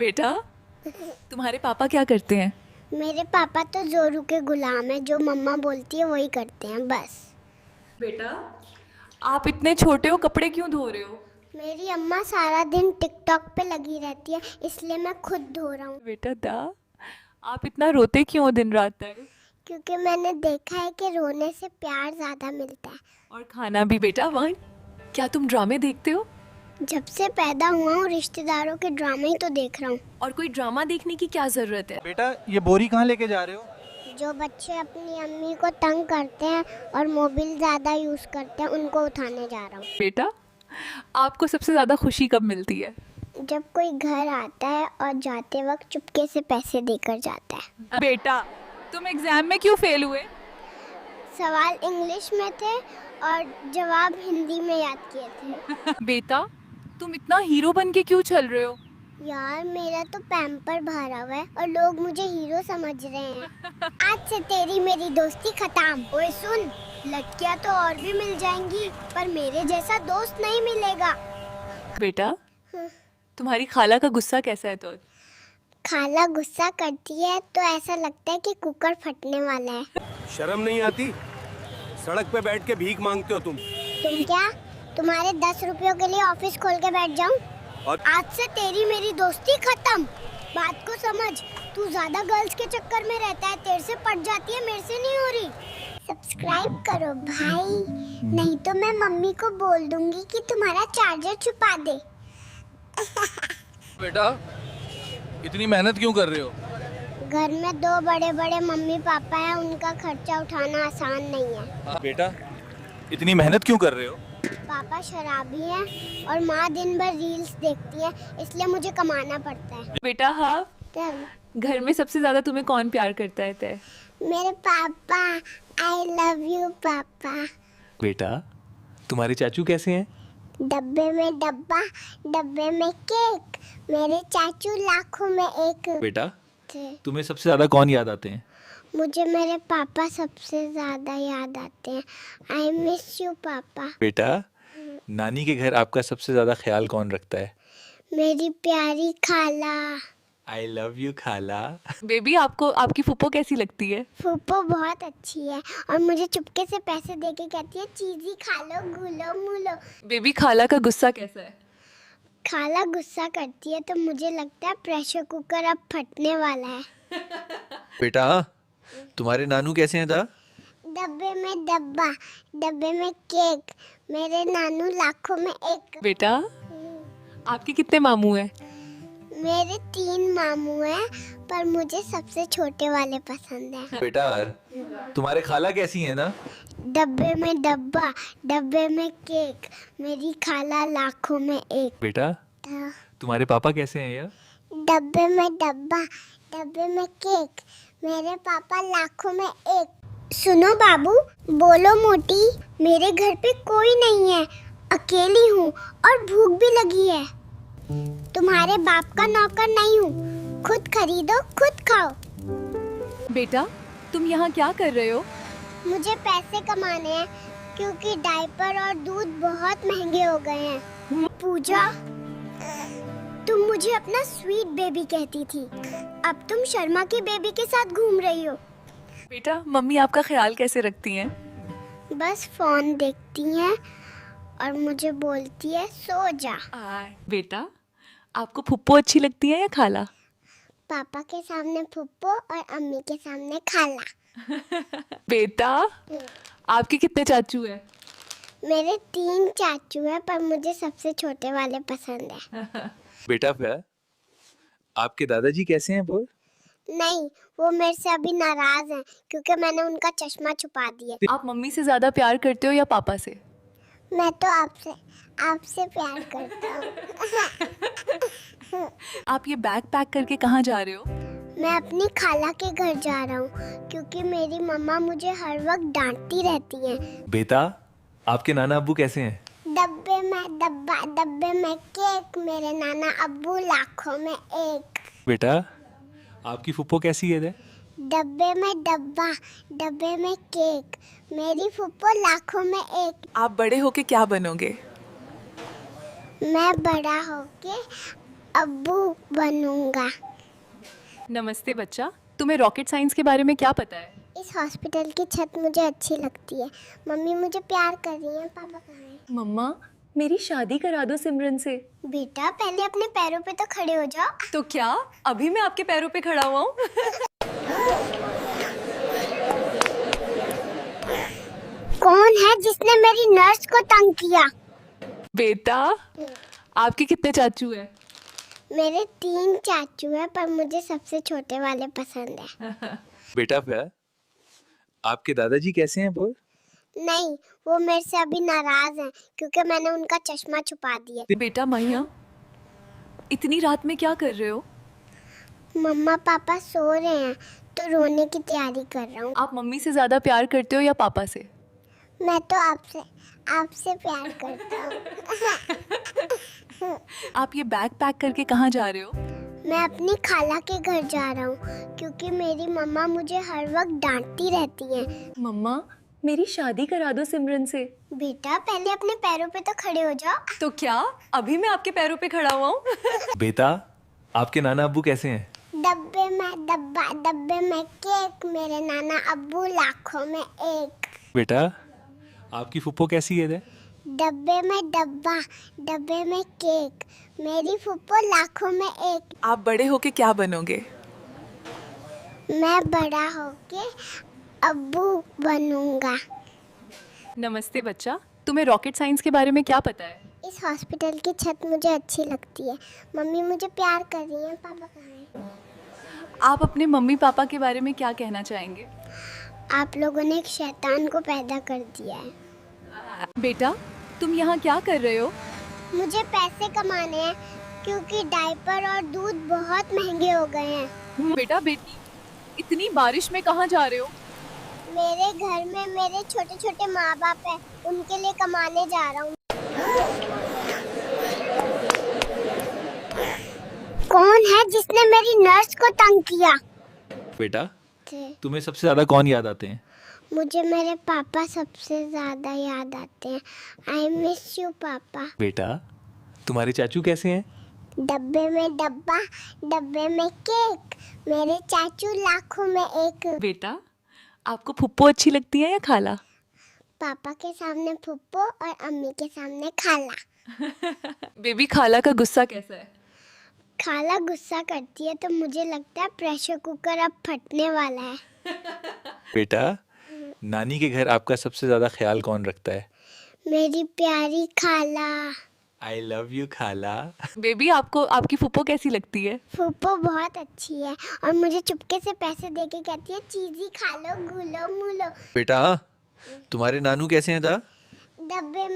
बेटा, तुम्हारे पापा क्या करते हैं? मेरे पापा तो जोरू के गुलाम है, जो मम्मा बोलती है वही करते हैं बस। बेटा, आप इतने छोटे हो, कपड़े क्यों धो रहे हो? मेरी अम्मा सारा दिन टिकटॉक पे लगी रहती है, इसलिए मैं खुद धो रहा हूँ। बेटा दा, आप इतना रोते क्यों हो दिन रात तक? क्योंकि मैंने देखा है कि रोने से प्यार ज़्यादा मिलता है। और खाना भी बेटा। वहाँ क्या तुम ड्रामे देखते हो? जब से पैदा हुआ हूँ रिश्तेदारों के ड्रामे ही तो देख रहा हूँ। और कोई ड्रामा देखने की क्या जरूरत है? बेटा ये बोरी कहाँ लेके जा रहे हो? जो बच्चे अपनी अम्मी को तंग करते हैं और मोबाइल ज़्यादा यूज़ करते हैं उनको उठाने जा रहा हूँ। बेटा, आपको सबसे ज्यादा खुशी कब मिलती है? जब कोई घर आता है और जाते वक्त चुपके से पैसे देकर जाता है। बेटा, तुम एग्जाम में क्यों फेल हुए? सवाल इंग्लिश में थे और जवाब हिंदी में याद किए थे। बेटा, तुम इतना हीरो बन के क्यों चल रहे हो? यार मेरा तो पैम्पर भरा हुआ है और लोग मुझे हीरो समझ रहे हैं। आज से तेरी मेरी दोस्ती खत्म। ओए सुन, लड़कियां तो और भी मिल जाएंगी पर मेरे जैसा दोस्त नहीं मिलेगा। बेटा, तुम्हारी खाला का गुस्सा कैसा है? तो खाला गुस्सा करती है तो ऐसा लगता है कि कुकर फटने वाला है। शर्म नहीं आती? सड़क पे बैठ के भीख मांगते हो तुम। तुम क्या, तुम्हारे 10 रुपयों के लिए ऑफिस खोल के बैठ जाऊं? और आज से तेरी मेरी दोस्ती खत्म। बात को समझ, तू ज्यादा गर्ल्स के चक्कर में रहता है, तेरे से पट जाती है, मेरे से नहीं हो रही। सब्सक्राइब करो भाई, नहीं तो मैं मम्मी को बोल दूंगी कि तुम्हारा चार्जर छुपा दे। बेटा इतनी मेहनत क्यों कर रहे हो? घर में 2 बड़े बड़े मम्मी पापा हैं, उनका खर्चा उठाना आसान नहीं है। बेटा इतनी मेहनत क्यों कर रहे हो? पापा शराबी हैं और माँ दिन भर रील्स देखती है, इसलिए मुझे कमाना पड़ता है। बेटा, हाँ, तब घर में सबसे ज्यादा तुम्हें कौन प्यार करता है? तय मेरे पापा, आई लव यू पापा। बेटा तुम्हारे चाचू कैसे हैं? डब्बे में डब्बा, डब्बे में केक, मेरे चाचू लाखों में एक बेटा थे। तुम्हें सबसे ज्यादा कौन याद आते हैं? मुझे मेरे पापा सबसे ज्यादा याद आते हैं। आई मिस यू पापा। बेटा नानी के घर आपका सबसे ज्यादा ख्याल कौन रखता है? मेरी प्यारी खाला। आई लव यू खाला। बेबी, आपको आपकी फूफो कैसी लगती है? फूफो बहुत अच्छी है और मुझे चुपके से पैसे देके कहती है चीज़ी खा लो, घुलो मुलो। बेबी, खाला का गुस्सा कैसा है? खाला गुस्सा करती है तो मुझे लगता है प्रेशर कुकर अब फटने वाला है। बेटा तुम्हारे नानू कैसे हैं दा? डब्बे में डब्बा, डब्बे में केक, मेरे नानू लाखों में एक। बेटा, आपके कितने मामू हैं? मेरे 3 मामू हैं पर मुझे सबसे छोटे वाले पसंद हैं। बेटा तुम्हारे खाला कैसी हैं ना? डब्बे में डब्बा, डब्बे में केक, मेरी खाला लाखों में एक। बेटा तुम्हारे पापा कैसे हैं यार? डब्बे में डब्बा, डब्बे में केक, मेरे पापा लाखों में एक। सुनो बाबू, बोलो मोटी, मेरे घर पे कोई नहीं है, अकेली हूँ और भूख भी लगी है। तुम्हारे बाप का नौकर नहीं हूँ, खुद खरीदो खुद खाओ। बेटा, तुम यहाँ क्या कर रहे हो? मुझे पैसे कमाने हैं क्योंकि डायपर और दूध बहुत महंगे हो गए हैं। पूजा, तुम मुझे अपना स्वीट बेबी कहती थी, अब तुम शर्मा की बेबी के साथ घूम रही हो। बेटा, मम्मी आपका ख्याल कैसे रखती हैं? बस फोन देखती हैं और मुझे बोलती है सो जा। बेटा, आपको फुप्पो अच्छी लगती है या खाला? पापा के सामने फुप्पो और अम्मी के सामने खाला। बेटा, आपके कितने चाचू हैं? मेरे 3 चाचू हैं पर मुझे सबसे छोटे वाले पसंद है। बेटा फिर आपके दादाजी कैसे हैं बोल? नहीं, वो मेरे से अभी नाराज हैं क्योंकि मैंने उनका चश्मा छुपा दिया। आप मम्मी से ज्यादा प्यार करते हो या पापा से? मैं तो आपसे आपसे प्यार करता हूँ। आप ये बैग पैक करके कहाँ जा रहे हो? मैं अपनी खाला के घर जा रहा हूँ क्योंकि मेरी मम्मा मुझे हर वक्त डांटती रहती हैं। बेटा आपके नाना अब्बू कैसे हैं? डब्बे में डब्बा, डब्बे में केक, मेरे नाना अब्बू लाखों में एक। बेटा आपकी फुप्पो कैसी है? डब्बे में डब्बा, डब्बे में केक, मेरी फुप्पो लाखों में एक। आप बड़े होके क्या बनोगे? मैं बड़ा होके अब्बू बनूंगा। नमस्ते बच्चा, तुम्हें रॉकेट साइंस के बारे में क्या पता है? इस हॉस्पिटल की छत मुझे अच्छी लगती है। मम्मी मुझे प्यार कर रही है। पापा कहाँ हैं? मम्मा, मेरी शादी करा दो सिमरन से। बेटा पहले अपने पैरों पे तो खड़े हो जाओ। तो क्या अभी मैं आपके पैरों पे खड़ा हुआ हूँ? कौन है जिसने मेरी नर्स को तंग किया? बेटा, आपके कितने चाचू हैं? मेरे 3 चाचू हैं, पर मुझे सबसे छोटे वाले पसंद है। बेटा प्यार, आपके दादाजी कैसे हैं बोल? नहीं, वो मेरे से अभी नाराज हैं क्योंकि मैंने उनका चश्मा छुपा दिया। बेटा मैया, इतनी रात में क्या कर रहे हो? मम्मा पापा सो रहे हैं तो रोने की तैयारी कर रहा हूँ। आप मम्मी से ज्यादा प्यार करते हो या पापा से? मैं तो आपसे प्यार करता हूँ। आप ये बैग पैक करके कहाँ जा रहे हो? मैं अपनी खाला के घर जा रहा हूँ क्योंकि मेरी मम्मा मुझे हर वक्त डांटती रहती हैं। मम्मा, मेरी शादी करा दो सिमरन से। बेटा पहले अपने पैरों पे तो खड़े हो जाओ। तो क्या अभी मैं आपके पैरों पे खड़ा हुआ हूँ? बेटा, आपके नाना अब्बू कैसे हैं? डब्बे में केक, मेरे नाना अब्बू लाखों में एक। बेटा, आपकी फूफो कैसी है? डब्बे में डब्बे में केक, मेरी फूफो लाखों में एक। आप बड़े होके क्या बनोगे? मैं बड़ा होके अब्बू बनूंगा। नमस्ते बच्चा, तुम्हें रॉकेट साइंस के बारे में क्या पता है? इस हॉस्पिटल की छत मुझे अच्छी लगती है। मम्मी मुझे प्यार कर रही है। पापा कहाँ हैं? आप अपने मम्मी पापा के बारे में क्या कहना चाहेंगे? आप लोगों ने एक शैतान को पैदा कर दिया है। बेटा, तुम यहाँ क्या कर रहे हो? मुझे पैसे कमाने हैं क्योंकि डायपर और दूध बहुत महंगे हो गए हैं। बेटा बेटी, इतनी बारिश में कहाँ जा रहे हो? मेरे घर में मेरे छोटे छोटे माँ बाप हैं, उनके लिए कमाने जा रहा हूँ। कौन है जिसने मेरी नर्स को तंग किया? बेटा, तुम्हें सबसे ज्यादा कौन याद आते हैं? मुझे मेरे पापा सबसे ज्यादा याद आते हैं। आई मिस यू पापा। बेटा, तुम्हारे चाचू कैसे हैं? डब्बे में केक, मेरे चाचू लाखों में एक। बेटा, आपको फुप्पो अच्छी लगती है या खाला? पापा के सामने फुप्पो और अम्मी के सामने खाला। बेबी, खाला का गुस्सा कैसा है? खाला गुस्सा करती है तो मुझे लगता है प्रेशर कुकर अब फटने वाला है। बेटा, नानी के घर आपका सबसे ज्यादा ख्याल कौन रखता है? मेरी प्यारी खाला। आई लव यू खाला। बेबी, आपको आपकी फुप्पो कैसी लगती है? फूफो बहुत अच्छी है और मुझे चुपके से पैसे दे के कहती है चीजी खा लो, घुलो मुलो। बेटा, तुम्हारे नानू कैसे हैं? डब्बे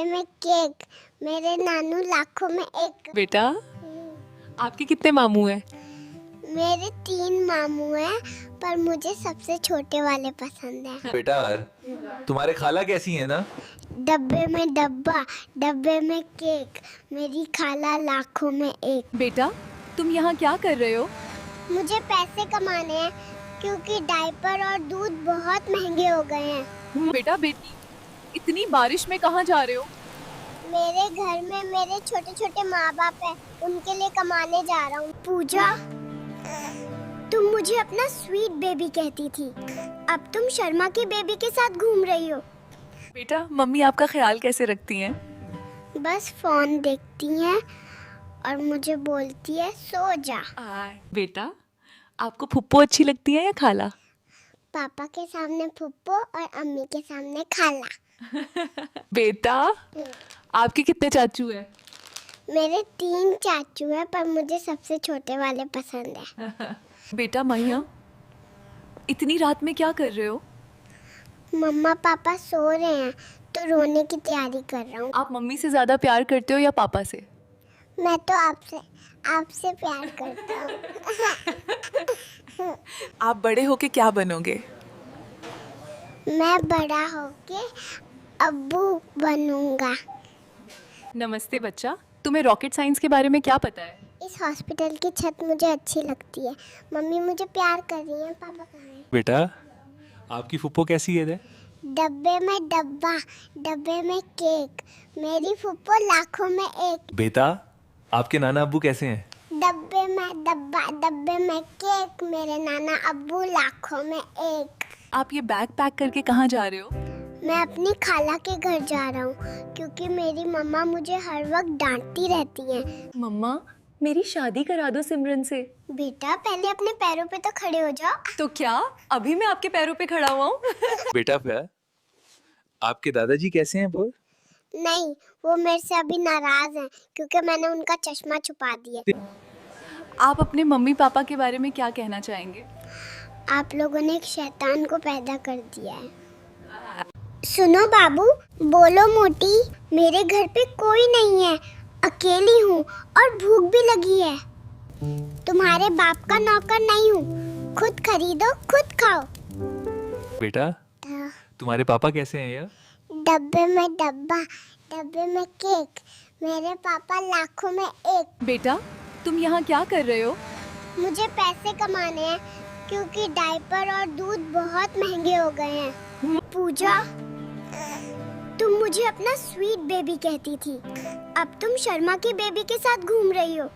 में केक, मेरे नानू लाखों में एक। बेटा, आपके कितने मामू हैं? मेरे 3 मामू हैं, पर मुझे सबसे छोटे वाले पसंद हैं। बेटा, तुम्हारे खाला कैसी हैं ना? डब्बे में केक, मेरी खाला लाखों में एक। बेटा, तुम यहाँ क्या कर रहे हो? मुझे पैसे कमाने हैं क्योंकि डायपर और दूध बहुत महंगे हो गए हैं। बेटा बेटी, इतनी बारिश में कहाँ जा रहे हो? मेरे घर में मेरे छोटे छोटे माँ बाप हैं, उनके लिए कमाने जा रहा हूँ। पूजा, तुम मुझे अपना स्वीट बेबी कहती थी, अब तुम शर्मा के बेबी के साथ घूम रही हो। बेटा, मम्मी आपका ख्याल कैसे रखती हैं? बस फोन देखती हैं और मुझे बोलती है सो जा। बेटा, आपको फुप्पो अच्छी लगती है या खाला? पापा के सामने फुप्पो और अम्मी के सामने खाला। बेटा, आपके कितने चाचू हैं? मेरे 3 चाचू हैं, पर मुझे सबसे छोटे वाले पसंद है। बेटा मैया, इतनी रात में क्या कर रहे हो? मम्मा पापा सो रहे हैं तो रोने की तैयारी कर रहा हूँ। आप मम्मी से ज्यादा प्यार करते हो या पापा से? मैं तो आपसे प्यार करता हूँ। आप बड़े होके क्या बनोगे? मैं बड़ा होके अब्बू बनूंगा। नमस्ते बच्चा, तुम्हें रॉकेट साइंस के बारे में क्या पता है? इस हॉस्पिटल की छत मुझे अच्छी लगती है। मम्मी मुझे प्यार कर रही है। पापा कहाँ हैं? बेटा, आपकी फूफो कैसी है? डब्बे में केक, मेरी फुप्पो लाखों में एक। बेटा, आपके नाना अब्बू कैसे हैं? डब्बे में डब्बा, डब्बे में केक, मेरे नाना अब्बू लाखों में एक। आप ये बैग पैक करके कहाँ जा रहे हो? मैं अपनी खाला के घर जा रहा हूँ क्योंकि मेरी मम्मा मुझे हर वक्त डांटती रहती हैं। मम्मा, मेरी शादी करा दो सिमरन से। बेटा पहले अपने पैरों पे तो खड़े हो जाओ। तो क्या अभी मैं आपके पैरों पे खड़ा हुआ हूँ? बेटा प्यार, आपके दादाजी कैसे हैं बोल? नहीं, वो मेरे से अभी नाराज हैं क्योंकि मैंने उनका चश्मा छुपा दिया। आप अपने मम्मी पापा के बारे में क्या कहना चाहेंगे? आप लोगों ने एक शैतान को पैदा कर दिया है। सुनो बाबू, बोलो मोटी, मेरे घर पे कोई नहीं है, अकेली हूँ और भूख भी लगी है। तुम्हारे बाप का नौकर नहीं हूँ, खुद खरीदो खुद खाओ। बेटा, तुम्हारे पापा कैसे हैं यार? डब्बे में डब्बा, डब्बे में केक, मेरे पापा लाखों में एक। बेटा, तुम यहाँ क्या कर रहे हो? मुझे पैसे कमाने हैं क्योंकि डायपर और दूध बहुत महंगे हो गए हैं। पूजा, तुम मुझे अपना स्वीट बेबी कहती थी, अब तुम शर्मा की बेबी के साथ घूम रही हो।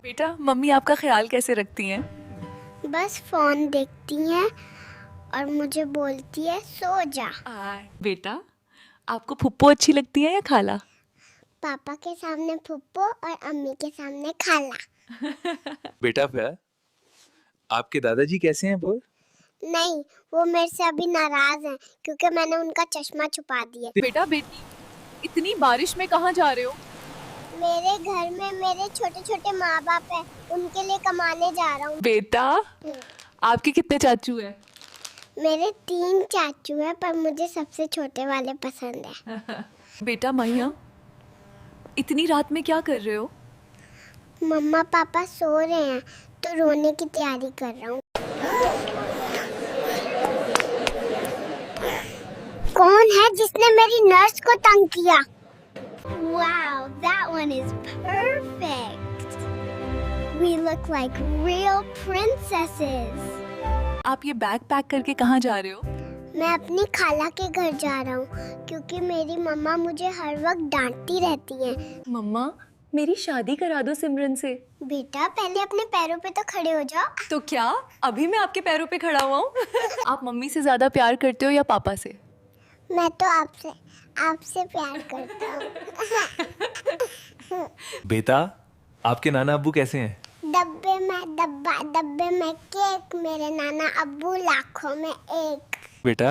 बेटा, मम्मी आपका ख्याल कैसे रखती हैं? बस फोन देखती हैं और मुझे बोलती है सो जा। बेटा, आपको फुप्पो अच्छी लगती है या खाला? पापा के सामने फुप्पो और अम्मी के सामने खाला। बेटा प्यार, आपके दादाजी कैसे हैं बोल? नहीं, वो मेरे से अभी नाराज हैं क्योंकि मैंने उनका चश्मा छुपा दिया। बेटा बेटी, इतनी बारिश में कहाँ जा रहे हो? मेरे घर में मेरे छोटे छोटे माँ बाप हैं, उनके लिए कमाने जा रहा हूँ। बेटा, आपके कितने चाचू हैं? मेरे 3 चाचू हैं पर मुझे सबसे छोटे वाले पसंद है। बेटा मैया, इतनी रात में क्या कर रहे हो? मम्मा पापा सो रहे हैं तो रोने की तैयारी कर रहा हूँ। कौन है जिसने मेरी नर्स को तंग किया? Wow, that one is perfect. We look like real princesses. आप ये बैग पैक करके कहाँ जा रहे हो? मैं अपनी खाला के घर जा रहा हूँ क्योंकि मेरी मम्मा मुझे हर वक्त डांटती रहती हैं। मम्मा, मेरी शादी करा दो सिमरन से। बेटा पहले अपने पैरों पे तो खड़े हो जाओ। तो क्या अभी मैं आपके पैरों पे खड़ा हुआ हूँ? आप मम्मी से ज्यादा प्यार करते हो या पापा से? मैं तो आपसे प्यार करता हूँ। बेटा, आपके नाना अब्बू कैसे हैं? डब्बे में डब्बा, डब्बे में केक, मेरे नाना अब्बू लाखों में एक। बेटा,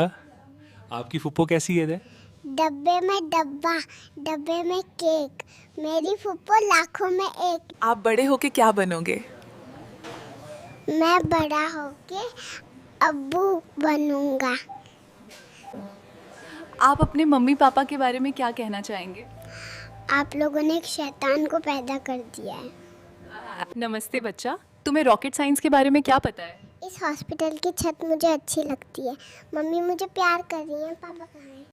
आपकी फुप्पो कैसी है? डब्बे में डब्बा, डब्बे में केक, मेरी फुप्पो लाखों में एक। आप बड़े होके क्या बनोगे? मैं बड़ा होके अब्बू बनूंगा। आप अपने मम्मी पापा के बारे में क्या कहना चाहेंगे? आप लोगों ने एक शैतान को पैदा कर दिया है। नमस्ते बच्चा, तुम्हें रॉकेट साइंस के बारे में क्या पता है? इस हॉस्पिटल की छत मुझे अच्छी लगती है। मम्मी मुझे प्यार कर रही है, पापा कहाँ हैं?